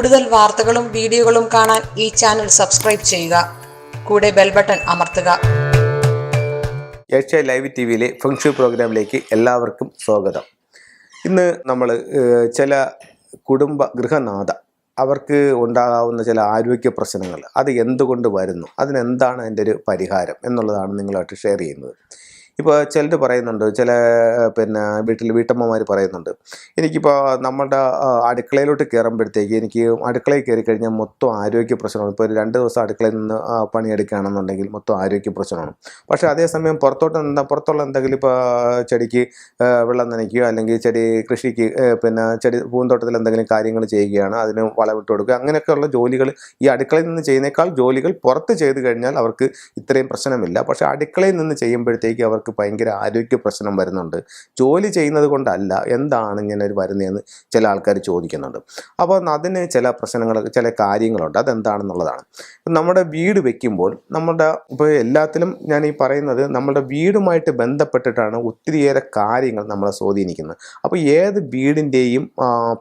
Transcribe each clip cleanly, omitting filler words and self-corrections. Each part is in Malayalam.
കൂടുതൽ വാർത്തകളും വീഡിയോകളും കാണാൻ ഈ ചാനൽ സബ്സ്ക്രൈബ് ചെയ്യുക. കൂടെ ബെൽ ബട്ടൺ അമർത്തുക. ഏഷ്യ ലൈവ് ടിവിയിലെ ഫെങ്ഷു പ്രോഗ്രാമിലേക്ക് എല്ലാവർക്കും സ്വാഗതം. ഇന്ന് നമ്മൾ ചില ഗൃഹനാഥ അവർക്ക് ഉണ്ടാകാവുന്ന ചില ആരോഗ്യ പ്രശ്നങ്ങൾ അത് എന്തുകൊണ്ട് വരുന്നു, അതിനെന്താണ് അതിൻ്റെ ഒരു പരിഹാരം എന്നുള്ളതാണ് നിങ്ങളുമായിട്ട് ഷെയർ ചെയ്യുന്നത്. ഇപ്പോൾ ചിലർ പറയുന്നുണ്ട്, ചില വീട്ടമ്മമാർ പറയുന്നുണ്ട്, എനിക്കിപ്പോൾ നമ്മളുടെ അടുക്കളയിലോട്ട് കയറുമ്പോഴത്തേക്ക് എനിക്ക് അടുക്കളയിൽ കയറി കഴിഞ്ഞാൽ മൊത്തം ആരോഗ്യ പ്രശ്നമാണ്. ഇപ്പോൾ ഒരു 2 ദിവസം അടുക്കളയിൽ നിന്ന് പണിയെടുക്കുകയാണെന്നുണ്ടെങ്കിൽ മൊത്തം ആരോഗ്യ പ്രശ്നമാണ്. പക്ഷേ അതേസമയം പുറത്തുള്ള എന്തെങ്കിലും ഇപ്പോൾ ചെടിക്ക് വെള്ളം നനയ്ക്കുകയോ അല്ലെങ്കിൽ കൃഷിക്ക് ചെടി പൂന്തോട്ടത്തിൽ എന്തെങ്കിലും കാര്യങ്ങൾ ചെയ്യുകയാണ്, അതിന് വളമിട്ട് കൊടുക്കുക, അങ്ങനെയൊക്കെയുള്ള ജോലികൾ ഈ അടുക്കളയിൽ നിന്ന് ചെയ്യുന്നേക്കാൾ ജോലികൾ പുറത്ത് ചെയ്ത് കഴിഞ്ഞാൽ അവർക്ക് ഇത്രയും പ്രശ്നമില്ല. പക്ഷേ അടുക്കളയിൽ നിന്ന് ചെയ്യുമ്പോഴത്തേക്ക് അവർക്ക് ഭയങ്കര ആരോഗ്യ പ്രശ്നം വരുന്നുണ്ട്. ജോലി ചെയ്യുന്നത് കൊണ്ടല്ല, എന്താണ് ഇങ്ങനെ ഒരു വരുന്നതെന്ന് ചില ആൾക്കാർ ചോദിക്കുന്നുണ്ട്. അപ്പോൾ അതിന് ചില പ്രശ്നങ്ങൾ, ചില കാര്യങ്ങളുണ്ട്. അതെന്താണെന്നുള്ളതാണ്. നമ്മുടെ വീട് വെക്കുമ്പോൾ ഇപ്പോൾ എല്ലാത്തിലും ഞാൻ ഈ പറയുന്നത് നമ്മുടെ വീടുമായിട്ട് ബന്ധപ്പെട്ടിട്ടാണ് ഒത്തിരിയേറെ കാര്യങ്ങൾ നമ്മളെ സ്വാധീനിക്കുന്നത്. അപ്പോൾ ഏത് വീടിൻ്റെയും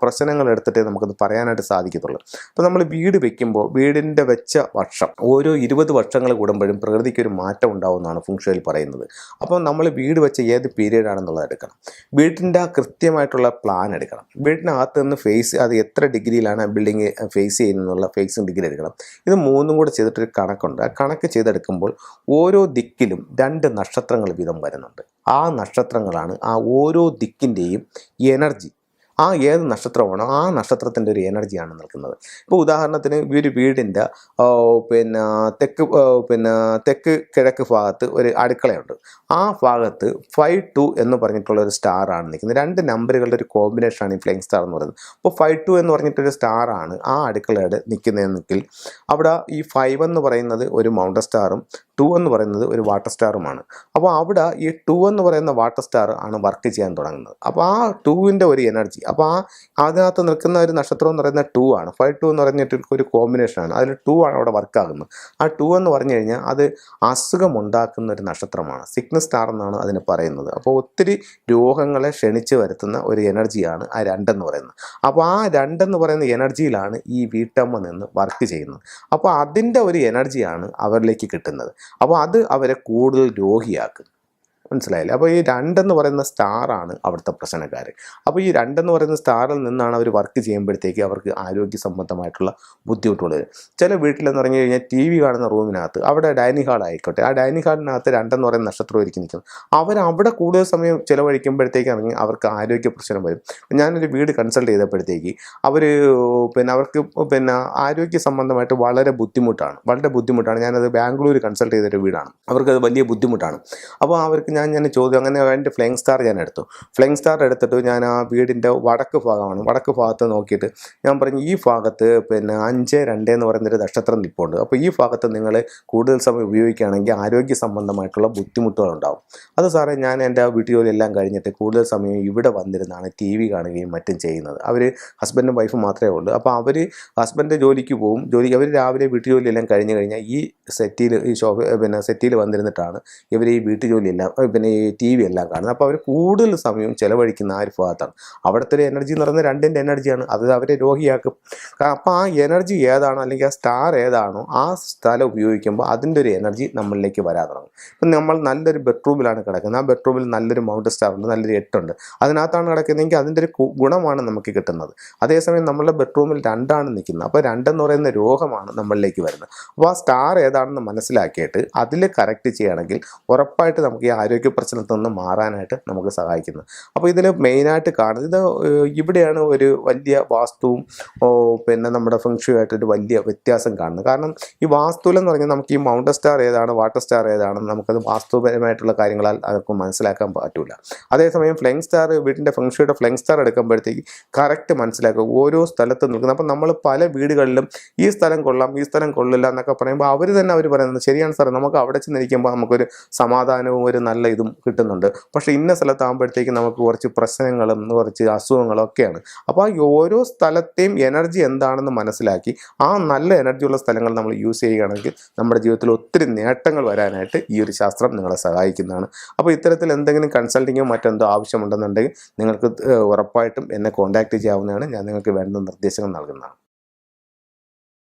പ്രശ്നങ്ങൾ എടുത്തിട്ടേ നമുക്കത് പറയാനായിട്ട് സാധിക്കത്തുള്ളൂ. അപ്പോൾ നമ്മൾ വീട് വെക്കുമ്പോൾ വീടിൻ്റെ വെച്ച വർഷം ഓരോ 20 വർഷങ്ങൾ കൂടുമ്പോഴും പ്രകൃതിക്ക് ഒരു മാറ്റം ഉണ്ടാവുമെന്നാണ് ഫെങ്ഷുയിൽ പറയുന്നത്. അപ്പോൾ നമ്മൾ വീട് വെച്ച ഏത് പീരീഡാണെന്നുള്ളത് എടുക്കണം. വീട്ടിൻ്റെ കൃത്യമായിട്ടുള്ള പ്ലാൻ എടുക്കണം. വീട്ടിനകത്ത് നിന്ന് അത് എത്ര ഡിഗ്രിയിലാണ് ബിൽഡിങ് ഫേസ് ചെയ്യുന്നതെന്നുള്ള ഫേസിങ് ഡിഗ്രി എടുക്കണം. ഇത് 3 കൂടെ ചെയ്തിട്ടൊരു കണക്കുണ്ട്. ആ കണക്ക് ചെയ്തെടുക്കുമ്പോൾ ഓരോ ദിക്കിലും 2 നക്ഷത്രങ്ങൾ വീതം വരുന്നുണ്ട്. ആ നക്ഷത്രങ്ങളാണ് ആ ഓരോ ദിക്കിൻ്റെയും എനർജി. ആ ഏത് നക്ഷത്രമാണോ ആ നക്ഷത്രത്തിൻ്റെ ഒരു എനർജിയാണ് നിൽക്കുന്നത്. ഇപ്പോൾ ഉദാഹരണത്തിന് ഒരു വീടിൻ്റെ തെക്ക് കിഴക്ക് ഭാഗത്ത് ഒരു അടുക്കളയുണ്ട്. ആ ഭാഗത്ത് 52 എന്ന് പറഞ്ഞിട്ടുള്ള ഒരു സ്റ്റാറാണ് നിൽക്കുന്നത്. 2 നമ്പറുകളുടെ ഒരു കോമ്പിനേഷനാണ് ഈ ഫ്ലൈങ് സ്റ്റാർ എന്ന് പറയുന്നത്. അപ്പോൾ 52 എന്ന് പറഞ്ഞിട്ടൊരു സ്റ്റാറാണ് ആ അടുക്കളയുടെ നിൽക്കുന്നതെങ്കിൽ അവിടെ ഈ 5 എന്ന് പറയുന്നത് ഒരു മൗണ്ടൻ സ്റ്റാറും 2 എന്ന് പറയുന്നത് ഒരു വാട്ടർ സ്റ്റാറുമാണ്. അപ്പോൾ അവിടെ ഈ 2 എന്ന് പറയുന്ന വാട്ടർ സ്റ്റാർ ആണ് വർക്ക് ചെയ്യാൻ തുടങ്ങുന്നത്. അപ്പോൾ ആ 2വിൻ്റെ ഒരു എനർജി, അപ്പോൾ അതിനകത്ത് നിൽക്കുന്ന ഒരു നക്ഷത്രം എന്ന് പറയുന്നത് 2 ആണ്. 52 എന്ന് പറഞ്ഞിട്ട് ഒരു കോമ്പിനേഷനാണ്. അതിൽ 2 ആണ് അവിടെ വർക്കാകുന്നത്. ആ 2 എന്ന് പറഞ്ഞു കഴിഞ്ഞാൽ അത് അസുഖമുണ്ടാക്കുന്ന ഒരു നക്ഷത്രമാണ്. സിക്നസ് സ്റ്റാർ എന്നാണ് അതിന് പറയുന്നത്. അപ്പോൾ ഒത്തിരി രോഗങ്ങളെ ക്ഷണിച്ച് വരുത്തുന്ന ഒരു എനർജിയാണ് ആ 2 എന്ന് പറയുന്നത്. അപ്പോൾ ആ 2 എന്ന് പറയുന്ന എനർജിയിലാണ് ഈ വീട്ടമ്മ നിന്ന് വർക്ക് ചെയ്യുന്നത്. അപ്പോൾ അതിൻ്റെ ഒരു എനർജിയാണ് അവരിലേക്ക് കിട്ടുന്നത്. അപ്പോൾ അത് അവരെ കൂടുതൽ രോഗിയാക്കും. മനസ്സിലായില്ലേ? അപ്പോൾ ഈ 2 എന്ന് പറയുന്ന സ്റ്റാറാണ് അവിടുത്തെ പ്രശ്നക്കാർ. അപ്പോൾ ഈ 2 എന്ന് പറയുന്ന സ്റ്റാറിൽ നിന്നാണ് അവർ വർക്ക് ചെയ്യുമ്പോഴത്തേക്ക് അവർക്ക് ആരോഗ്യ സംബന്ധമായിട്ടുള്ള ബുദ്ധിമുട്ടുകൾ വരും. ചില വീട്ടിലെന്ന് പറഞ്ഞു കഴിഞ്ഞാൽ TV കാണുന്ന റൂമിനകത്ത് അവിടെ ഡൈനിങ് ഹാൾ ആയിക്കോട്ടെ, ആ ഡൈനിങ് ഹാളിനകത്ത് 2 എന്ന് പറയുന്ന നക്ഷത്രം ഒരുക്കി നിൽക്കുന്നു. അവിടെ കൂടുതൽ സമയം ചിലവഴിക്കുമ്പോഴത്തേക്ക് അവർക്ക് ആരോഗ്യ പ്രശ്നം വരും. ഞാനൊരു വീട് കൺസൾട്ട് ചെയ്തപ്പോഴത്തേക്ക് അവർക്ക് ആരോഗ്യ സംബന്ധമായിട്ട് വളരെ ബുദ്ധിമുട്ടാണ്. ഞാനത് ബാംഗ്ലൂർ കൺസൾട്ട് ചെയ്തൊരു വീടാണ്. അവർക്കത് വലിയ ബുദ്ധിമുട്ടാണ്. അപ്പോൾ അവർക്ക് ഞാൻ ചോദ്യം, അങ്ങനെ അതിൻ്റെ ഫ്ലൈങ് സ്റ്റാർ ഞാൻ എടുത്തു. ഫ്ലൈങ് സ്റ്റാർ എടുത്തിട്ട് ഞാൻ ആ വീടിൻ്റെ വടക്ക് ഭാഗത്ത് നോക്കിയിട്ട് ഞാൻ പറഞ്ഞു, ഈ ഭാഗത്ത് 5-2 എന്ന് പറയുന്നൊരു നക്ഷത്രം നിൽപ്പുണ്ട്. അപ്പോൾ ഈ ഭാഗത്ത് നിങ്ങൾ കൂടുതൽ സമയം ഉപയോഗിക്കുകയാണെങ്കിൽ ആരോഗ്യ സംബന്ധമായിട്ടുള്ള ബുദ്ധിമുട്ടുകളുണ്ടാവും. അത് സാറേ, ഞാൻ എൻ്റെ വീട്ടു ജോലിയെല്ലാം കഴിഞ്ഞിട്ട് കൂടുതൽ സമയം ഇവിടെ വന്നിരുന്നാണ് TV കാണുകയും മറ്റും ചെയ്യുന്നത്. അവർ ഹസ്ബൻഡും വൈഫും മാത്രമേ ഉള്ളൂ. അപ്പോൾ അവർ ഹസ്ബൻഡ് ജോലിക്ക് പോകും. അവർ രാവിലെ വീട്ടു ജോലിയെല്ലാം കഴിഞ്ഞ് കഴിഞ്ഞാൽ ഈ സെറ്റിയിൽ വന്നിരുന്നിട്ടാണ് ഇവർ ഈ വീട്ടു ജോലിയെല്ലാം ഈ TV എല്ലാം കാണുന്നത്. അപ്പോൾ അവർ കൂടുതൽ സമയം ചിലവഴിക്കുന്ന ആ ഒരു ഭാഗത്താണ്. അവിടുത്തെ ഒരു എനർജി എന്ന് പറയുന്നത് 2ൻ്റെ എനർജിയാണ്. അത് അവരെ രോഗിയാക്കും. അപ്പോൾ ആ എനർജി ഏതാണോ അല്ലെങ്കിൽ ആ സ്റ്റാർ ഏതാണോ ആ സ്ഥലം ഉപയോഗിക്കുമ്പോൾ അതിൻ്റെ ഒരു എനർജി നമ്മളിലേക്ക് വരാൻ തുടങ്ങും. ഇപ്പം നമ്മൾ നല്ലൊരു ബെഡ്റൂമിലാണ് കിടക്കുന്നത്. ആ ബെഡ്റൂമിൽ നല്ലൊരു മൗണ്ടൻ സ്റ്റാർ ഉണ്ട്, നല്ലൊരു 8 ഉണ്ട്. അതിനകത്താണ് കിടക്കുന്നതെങ്കിൽ അതിൻ്റെ ഒരു ഗുണമാണ് നമുക്ക് കിട്ടുന്നത്. അതേസമയം നമ്മളുടെ ബെഡ്റൂമിൽ 2 ആണ് നിൽക്കുന്നത്. അപ്പോൾ 2 എന്ന് പറയുന്ന രോഗമാണ് നമ്മളിലേക്ക് വരുന്നത്. അപ്പോൾ ആ സ്റ്റാർ ഏതാണെന്ന് മനസ്സിലാക്കിയിട്ട് അതിൽ കറക്റ്റ് ചെയ്യുകയാണെങ്കിൽ ഉറപ്പായിട്ട് നമുക്ക് ഈ ആരോഗ്യ പ്രശ്നത്തിൽ നിന്ന് മാറാനായിട്ട് നമുക്ക് സഹായിക്കുന്നത്. അപ്പോൾ ഇതിൽ മെയിനായിട്ട് കാണുന്നത് ഇവിടെയാണ് ഒരു വലിയ വാസ്തുവും നമ്മുടെ ഫെങ്ഷുവായിട്ടൊരു വലിയ വ്യത്യാസം കാണുന്നത്. കാരണം ഈ വാസ്തുവിലെന്ന് പറഞ്ഞാൽ നമുക്ക് ഈ മൗണ്ടൻ സ്റ്റാർ ഏതാണ്, വാട്ടർ സ്റ്റാർ ഏതാണെന്ന് നമുക്കത് വാസ്തുപരമായിട്ടുള്ള കാര്യങ്ങളാൽ അതൊക്കെ മനസ്സിലാക്കാൻ പറ്റില്ല. അതേസമയം ഫ്ലൈങ് സ്റ്റാർ, വീടിൻ്റെ ഫെങ്ഷുയുടെ ഫ്ലൈങ് സ്റ്റാർ എടുക്കുമ്പോഴത്തേക്ക് കറക്റ്റ് മനസ്സിലാക്കുക ഓരോ സ്ഥലത്ത് നിൽക്കുന്നത്. അപ്പോൾ നമ്മൾ പല വീടുകളിലും ഈ സ്ഥലം കൊള്ളാം, ഈ സ്ഥലം കൊള്ളില്ല എന്നൊക്കെ പറയുമ്പോൾ അവർ പറയുന്നത് ശരിയാണ് സാർ, നമുക്ക് അവിടെ ചെന്നിരിക്കുമ്പോൾ നമുക്കൊരു സമാധാനവും ഒരു നല്ല ഇതും കിട്ടുന്നുണ്ട്. പക്ഷേ ഇന്ന സ്ഥലത്താകുമ്പോഴത്തേക്ക് നമുക്ക് കുറച്ച് പ്രശ്നങ്ങളും കുറച്ച് അസുഖങ്ങളും ഒക്കെയാണ്. അപ്പോൾ ആ ഓരോ സ്ഥലത്തെയും എനർജി എന്താണെന്ന് മനസ്സിലാക്കി ആ നല്ല എനർജിയുള്ള സ്ഥലങ്ങൾ നമ്മൾ യൂസ് ചെയ്യുകയാണെങ്കിൽ നമ്മുടെ ജീവിതത്തിൽ ഒത്തിരി നേട്ടങ്ങൾ വരാനായിട്ട് ഈ ഒരു ശാസ്ത്രം നിങ്ങളെ സഹായിക്കുന്നതാണ്. അപ്പോൾ ഇത്തരത്തിൽ എന്തെങ്കിലും കൺസൾട്ടിങ്ങോ മറ്റെന്തോ ആവശ്യമുണ്ടെന്നുണ്ടെങ്കിൽ നിങ്ങൾക്ക് ഉറപ്പായിട്ടും എന്നെ കോൺടാക്റ്റ് ചെയ്യാവുന്നതാണ്. ഞാൻ നിങ്ങൾക്ക് വേണ്ട നിർദ്ദേശങ്ങൾ നൽകുന്നതാണ്.